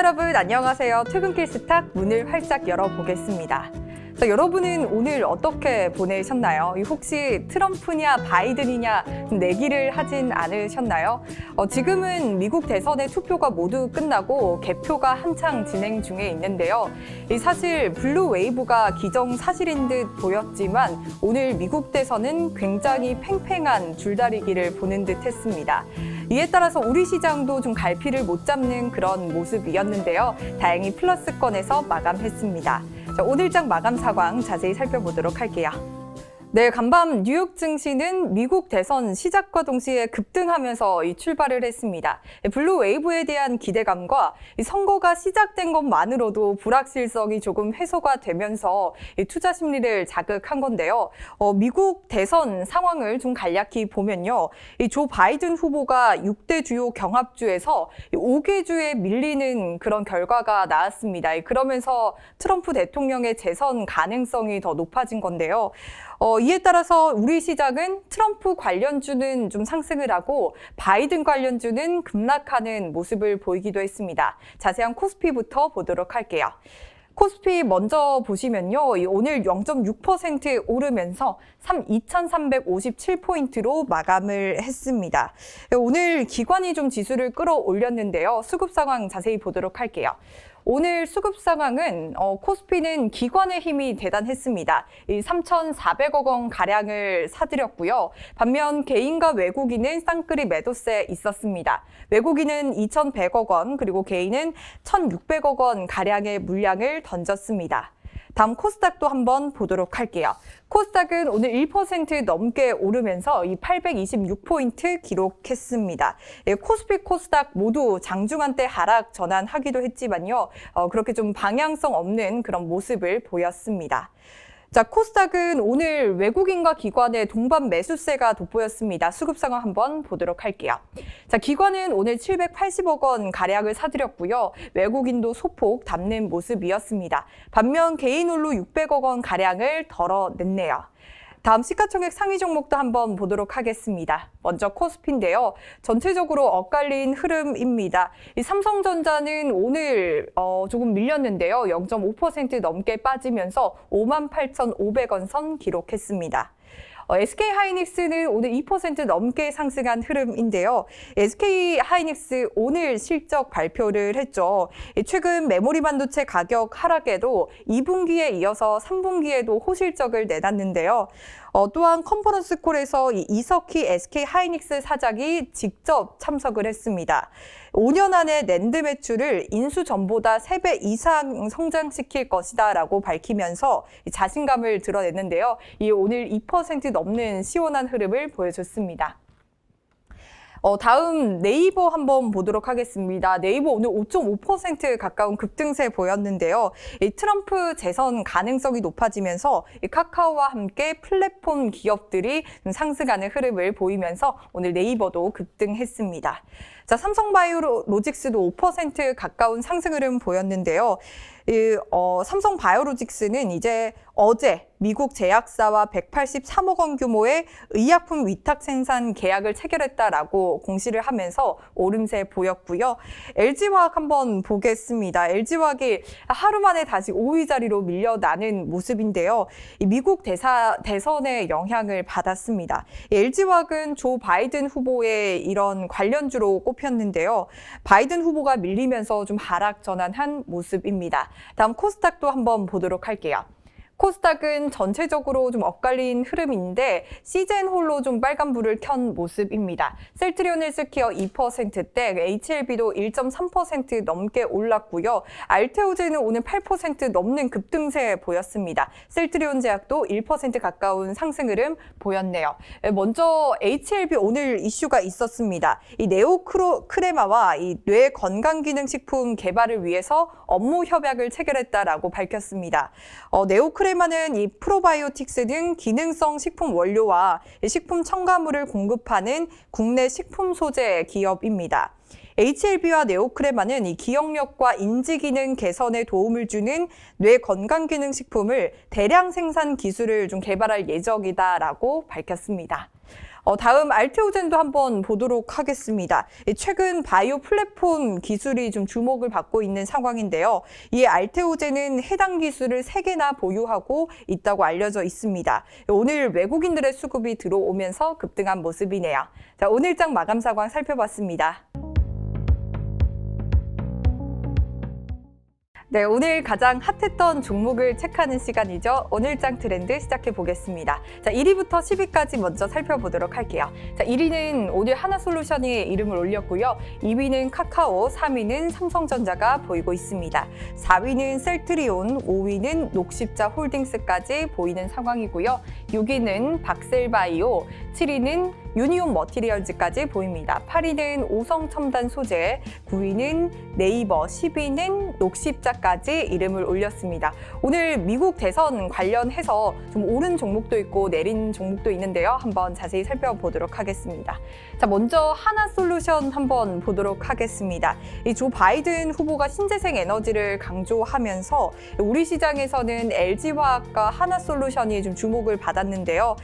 여러분 안녕하세요. 퇴근길 스탁 문을 활짝 열어보겠습니다. 자, 여러분은 오늘 어떻게 보내셨나요? 혹시 트럼프냐 바이든이냐 내기를 하진 않으셨나요? 지금은 미국 대선의 투표가 모두 끝나고 개표가 한창 진행 중에 있는데요. 사실 블루 웨이브가 기정사실인 듯 보였지만 오늘 미국 대선은 굉장히 팽팽한 줄다리기를 보는 듯 했습니다. 이에 따라서 우리 시장도 좀 갈피를 못 잡는 그런 모습이었는데요. 다행히 플러스권에서 마감했습니다. 자, 오늘장 마감 상황 자세히 살펴보도록 할게요. 네, 간밤 뉴욕 증시는 미국 대선 시작과 동시에 급등하면서 출발을 했습니다. 블루 웨이브에 대한 기대감과 선거가 시작된 것만으로도 불확실성이 조금 해소가 되면서 투자 심리를 자극한 건데요. 미국 대선 상황을 좀 간략히 보면요. 조 바이든 후보가 6대 주요 경합주에서 5개 주에 밀리는 그런 결과가 나왔습니다. 그러면서 트럼프 대통령의 재선 가능성이 더 높아진 건데요. 이에 따라서 우리 시장은 트럼프 관련주는 좀 상승을 하고 바이든 관련주는 급락하는 모습을 보이기도 했습니다. 자세한 코스피부터 보도록 할게요. 코스피 먼저 보시면요. 오늘 0.6% 오르면서 2,357포인트로 마감을 했습니다. 오늘 기관이 좀 지수를 끌어올렸는데요. 수급 상황 자세히 보도록 할게요. 오늘 수급 상황은 코스피는 기관의 힘이 대단했습니다. 3,400억 원 가량을 사들였고요. 반면 개인과 외국인은 쌍끌이 매도세 있었습니다. 외국인은 2,100억 원 그리고 개인은 1,600억 원 가량의 물량을 던졌습니다. 다음 코스닥도 한번 보도록 할게요. 코스닥은 오늘 1% 넘게 오르면서 826포인트 기록했습니다. 코스피, 코스닥 모두 장중한때 하락 전환하기도 했지만요. 그렇게 좀 방향성 없는 그런 모습을 보였습니다. 자, 코스닥은 오늘 외국인과 기관의 동반 매수세가 돋보였습니다. 수급 상황 한번 보도록 할게요. 자, 기관은 오늘 780억 원 가량을 사들였고요. 외국인도 소폭 담는 모습이었습니다. 반면 개인 홀로 600억 원 가량을 덜어냈네요. 다음 시가총액 상위 종목도 한번 보도록 하겠습니다. 먼저 코스피인데요. 전체적으로 엇갈린 흐름입니다. 이 삼성전자는 오늘 조금 밀렸는데요. 0.5% 넘게 빠지면서 58,500원 선 기록했습니다. SK하이닉스는 오늘 2% 넘게 상승한 흐름인데요. SK하이닉스 오늘 실적 발표를 했죠. 최근 메모리 반도체 가격 하락에도 2분기에 이어서 3분기에도 호실적을 내놨는데요. 또한 컨퍼런스 콜에서 이석희 SK하이닉스 사장이 직접 참석을 했습니다. 5년 안에 낸드 매출을 인수 전보다 3배 이상 성장시킬 것이다라고 밝히면서 자신감을 드러냈는데요. 이 오늘 2% 넘는 시원한 흐름을 보여줬습니다. 다음 네이버 한번 보도록 하겠습니다. 네이버 오늘 5.5% 가까운 급등세 보였는데요. 이 트럼프 재선 가능성이 높아지면서 이 카카오와 함께 플랫폼 기업들이 상승하는 흐름을 보이면서 오늘 네이버도 급등했습니다. 자, 삼성바이오로직스도 5% 가까운 상승 흐름 보였는데요. 삼성바이오로직스는 이제 어제 미국 제약사와 183억 원 규모의 의약품 위탁 생산 계약을 체결했다라고 공시를 하면서 오름세 보였고요. LG화학 한번 보겠습니다. LG화학이 하루 만에 다시 5위 자리로 밀려나는 모습인데요. 미국 대선의 영향을 받았습니다. LG화학은 조 바이든 후보의 이런 관련주로 꼽혔는데요. 바이든 후보가 밀리면서 좀 하락 전환한 모습입니다. 다음 코스닥도 한번 보도록 할게요. 코스닥은 전체적으로 좀 엇갈린 흐름인데 시젠홀로 좀 빨간불을 켠 모습입니다. 셀트리온 헬스케어 2%대, HLB도 1.3% 넘게 올랐고요. 알테오제는 오늘 8% 넘는 급등세 보였습니다. 셀트리온 제약도 1% 가까운 상승 흐름 보였네요. 먼저 HLB 오늘 이슈가 있었습니다. 이 네오크레마와 이 뇌 건강기능식품 개발을 위해서 업무 협약을 체결했다라고 밝혔습니다. 네오크레마는 이 프로바이오틱스 등 기능성 식품 원료와 식품 첨가물을 공급하는 국내 식품 소재 기업입니다. HLB와 네오크레마는 이 기억력과 인지 기능 개선에 도움을 주는 뇌 건강 기능 식품을 대량 생산 기술을 좀 개발할 예정이다라고 밝혔습니다. 다음 알테오젠도 한번 보도록 하겠습니다. 최근 바이오 플랫폼 기술이 좀 주목을 받고 있는 상황인데요. 이 알테오젠은 해당 기술을 3개나 보유하고 있다고 알려져 있습니다. 오늘 외국인들의 수급이 들어오면서 급등한 모습이네요. 자, 오늘장 마감 상황 살펴봤습니다. 네, 오늘 가장 핫했던 종목을 체크하는 시간이죠. 오늘장 트렌드 시작해 보겠습니다. 자, 1위부터 10위까지 먼저 살펴보도록 할게요. 자, 1위는 오늘 하나솔루션이 이름을 올렸고요. 2위는 카카오, 3위는 삼성전자가 보이고 있습니다. 4위는 셀트리온, 5위는 녹십자 홀딩스까지 보이는 상황이고요. 6위는 박셀바이오, 7위는 유니온 머티리얼즈까지 보입니다. 8위는 오성첨단 소재, 9위는 네이버, 10위는 녹십자까지 이름을 올렸습니다. 오늘 미국 대선 관련해서 좀 오른 종목도 있고 내린 종목도 있는데요. 한번 자세히 살펴보도록 하겠습니다. 자, 먼저 하나솔루션 한번 보도록 하겠습니다. 이 조 바이든 후보가 신재생 에너지를 강조하면서 우리 시장에서는 LG화학과 하나솔루션이 좀 주목을 받았는데요.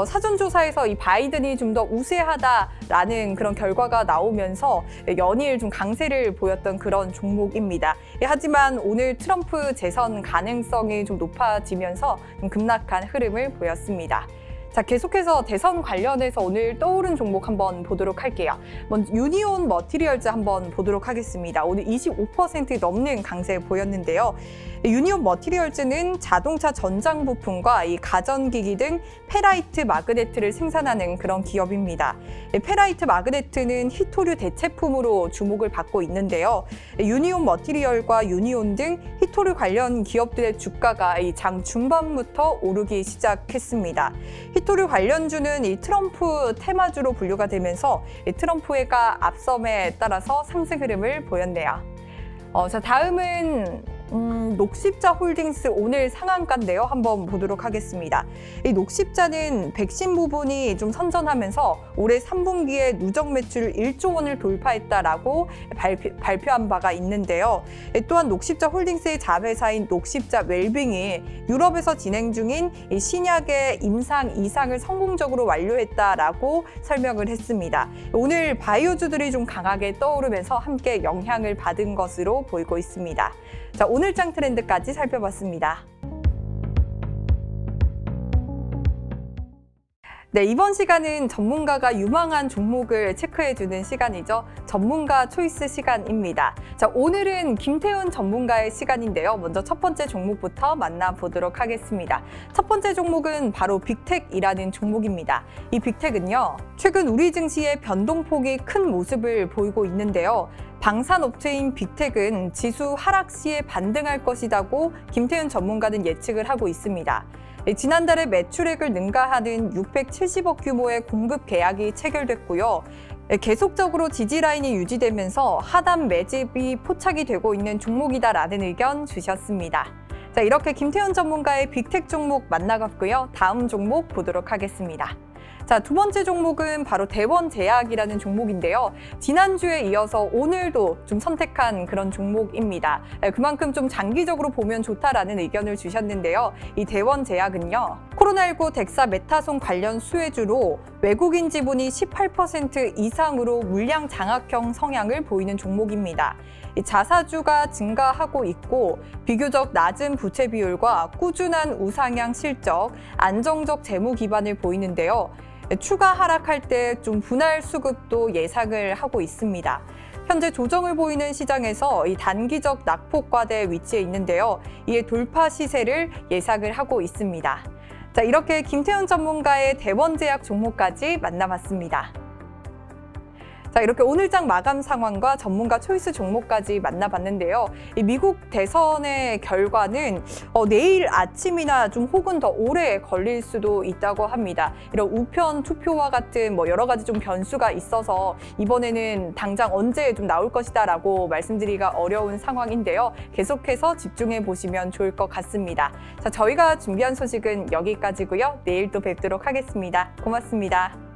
사전조사에서 이 바이든이 좀 더 우세하다라는 그런 결과가 나오면서 연일 좀 강세를 보였던 그런 종목입니다. 하지만 오늘 트럼프 재선 가능성이 좀 높아지면서 좀 급락한 흐름을 보였습니다. 자, 계속해서 대선 관련해서 오늘 떠오른 종목 한번 보도록 할게요. 먼저 유니온 머티리얼즈 한번 보도록 하겠습니다. 오늘 25% 넘는 강세 보였는데요. 유니온 머티리얼즈는 자동차 전장 부품과 이 가전기기 등 페라이트 마그네트를 생산하는 그런 기업입니다. 페라이트 마그네트는 희토류 대체품으로 주목을 받고 있는데요. 유니온 머티리얼과 유니온 등 희토류 관련 기업들의 주가가 이 장 중반부터 오르기 시작했습니다. 희토류 관련주는 이 트럼프 테마주로 분류가 되면서 트럼프가 앞섬에 따라서 상승 흐름을 보였네요. 자, 다음은 녹십자 홀딩스 오늘 상한가인데요. 한번 보도록 하겠습니다. 이 녹십자는 백신 부분이 좀 선전하면서 올해 3분기에 누적 매출 1조 원을 돌파했다라고 발표한 바가 있는데요. 또한 녹십자 홀딩스의 자회사인 녹십자 웰빙이 유럽에서 진행 중인 이 신약의 임상 2상을 성공적으로 완료했다라고 설명을 했습니다. 오늘 바이오주들이 좀 강하게 떠오르면서 함께 영향을 받은 것으로 보이고 있습니다. 자, 오늘장 트렌드까지 살펴봤습니다. 네, 이번 시간은 전문가가 유망한 종목을 체크해주는 시간이죠. 전문가 초이스 시간입니다. 자, 오늘은 김태훈 전문가의 시간인데요. 먼저 첫 번째 종목부터 만나보도록 하겠습니다. 첫 번째 종목은 바로 빅텍이라는 종목입니다. 이 빅텍은요, 최근 우리 증시의 변동폭이 큰 모습을 보이고 있는데요. 방산업체인 빅텍은 지수 하락 시에 반등할 것이라고 김태훈 전문가는 예측을 하고 있습니다. 지난달에 매출액을 능가하는 670억 규모의 공급 계약이 체결됐고요. 계속적으로 지지라인이 유지되면서 하단 매집이 포착이 되고 있는 종목이다라는 의견 주셨습니다. 자, 이렇게 김태훈 전문가의 빅텍 종목 만나봤고요. 다음 종목 보도록 하겠습니다. 자, 두 번째 종목은 바로 대원제약이라는 종목인데요. 지난주에 이어서 오늘도 좀 선택한 그런 종목입니다. 그만큼 좀 장기적으로 보면 좋다라는 의견을 주셨는데요. 이 대원제약은요, 코로나19 덱사메타손 관련 수혜주로 외국인 지분이 18% 이상으로 물량 장악형 성향을 보이는 종목입니다. 자사주가 증가하고 있고 비교적 낮은 부채 비율과 꾸준한 우상향 실적, 안정적 재무 기반을 보이는데요. 추가 하락할 때 좀 분할 수급도 예상을 하고 있습니다. 현재 조정을 보이는 시장에서 이 단기적 낙폭과대 위치에 있는데요. 이에 돌파 시세를 예상을 하고 있습니다. 자, 이렇게 김태훈 전문가의 대원제약 종목까지 만나봤습니다. 자, 이렇게 오늘장 마감 상황과 전문가 초이스 종목까지 만나봤는데요. 이 미국 대선의 결과는 내일 아침이나 좀 혹은 더 오래 걸릴 수도 있다고 합니다. 이런 우편 투표와 같은 여러 가지 좀 변수가 있어서 이번에는 당장 언제 좀 나올 것이다라고 말씀드리기가 어려운 상황인데요. 계속해서 집중해 보시면 좋을 것 같습니다. 자, 저희가 준비한 소식은 여기까지고요. 내일 또 뵙도록 하겠습니다. 고맙습니다.